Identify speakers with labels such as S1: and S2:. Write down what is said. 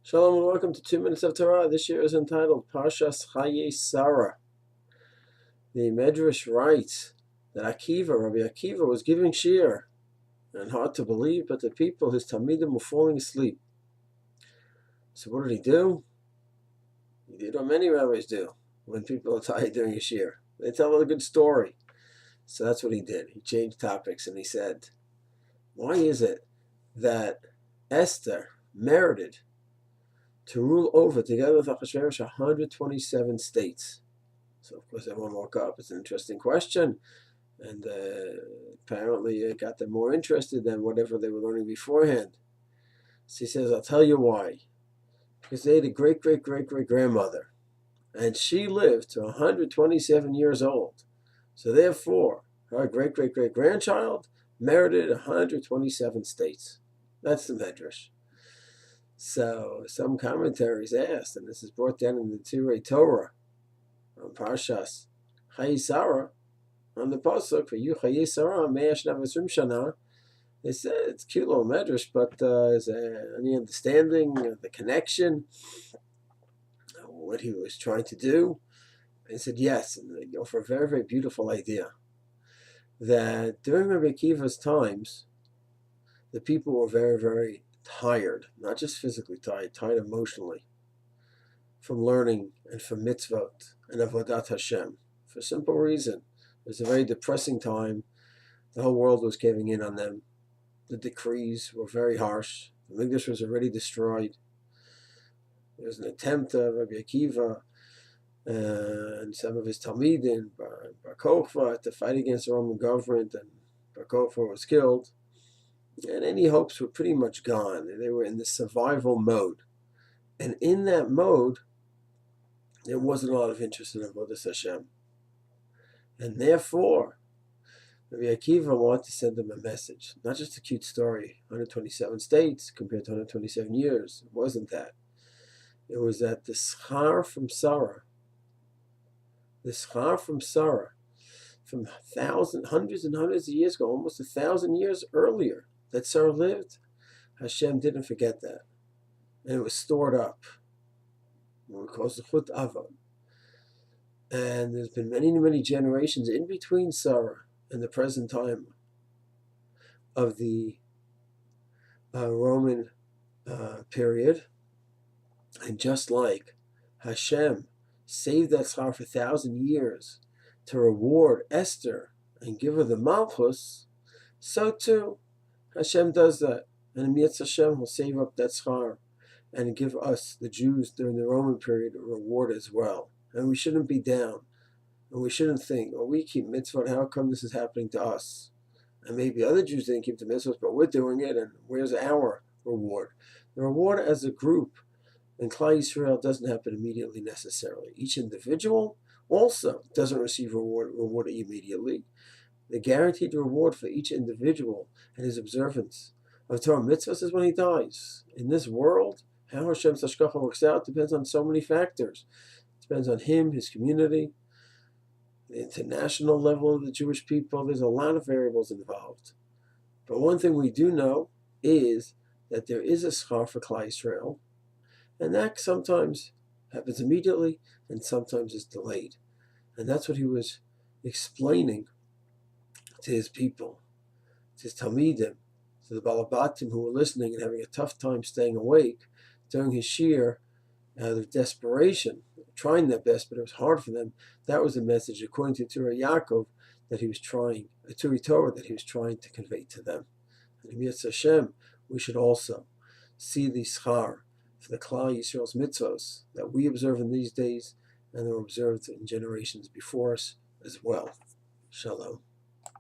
S1: Shalom and welcome to 2 Minutes of Torah. This year is entitled Parsha Chayai. The Medrash writes that Rabbi Akiva was giving shir, and hard to believe, but the people, his Talmidim, were falling asleep. So what did he do? He did what many rabbis do when people are tired during a shir. They tell a good story. So that's what he did. He changed topics and he said, why is it that Esther merited to rule over, together with Achashverosh, 127 states? So, of course, everyone woke up. It's an interesting question. And apparently it got them more interested than whatever they were learning beforehand. So he says, I'll tell you why. Because they had a great-great-great-great-grandmother. And she lived to 127 years old. So therefore, her great-great-great-grandchild merited 127 states. That's the Medrash. So some commentaries asked, and this is brought down in the Iturai Torah, on Parshas Chayai, on the pasuk for you Chayai Sarah Me'ash Navasrim Shana. They said it's a cute little medrash, but is there any understanding of the connection, what he was trying to do? And he said yes, and they go for a very, very beautiful idea that during Rabbi Akiva's times, the people were very, very tired, not just physically tired emotionally, from learning and from mitzvot and avodat Hashem. For a simple reason, it was a very depressing time. The whole world was caving in on them. The decrees were very harsh. The Mikdash was already destroyed. There was an attempt of Rabbi Akiva and some of his Talmidim, Bar Kokhba, to fight against the Roman government, and Bar Kokhba was killed. And any hopes were pretty much gone. They were in the survival mode. And in that mode, there wasn't a lot of interest in avodas Hashem. And therefore, Rabbi Akiva wanted to send them a message. Not just a cute story, 127 states compared to 127 years. It wasn't that. It was that the schar from Sarah, from hundreds and hundreds of years ago, almost 1,000 years earlier, that Sarah lived, Hashem didn't forget that. And it was stored up. What we call Zechut Avon. And there's been many, many generations in between Sarah and the present time of the Roman period. And just like Hashem saved that schar for 1,000 years to reward Esther and give her the Malchus, so too Hashem does that. And Mitzvah Hashem will save up that schar and give us, the Jews, during the Roman period, a reward as well. And we shouldn't be down. And we shouldn't think, oh, we keep mitzvot, how come this is happening to us? And maybe other Jews didn't keep the mitzvot, but we're doing it, and where's our reward? The reward as a group in Klal Yisrael doesn't happen immediately necessarily. Each individual also doesn't receive reward immediately. The guaranteed reward for each individual and his observance of Torah mitzvahs is when he dies. In this world, how Hashem's hashgacha works out depends on so many factors. It depends on him, his community, the international level of the Jewish people. There's a lot of variables involved. But one thing we do know is that there is a schar for Klal Yisrael, and that sometimes happens immediately and sometimes is delayed. And that's what he was explaining to his people, to his Talmidim, to the Balabatim who were listening and having a tough time staying awake during his shir out of desperation, trying their best, but it was hard for them. That was the message, according to Iturai Yaakov, that he was trying, Iturai Torah, that he was trying to convey to them. And in Mitzvah Hashem, we should also see the schar for the Klal Yisrael's mitzvos that we observe in these days and that were observed in generations before us as well. Shalom.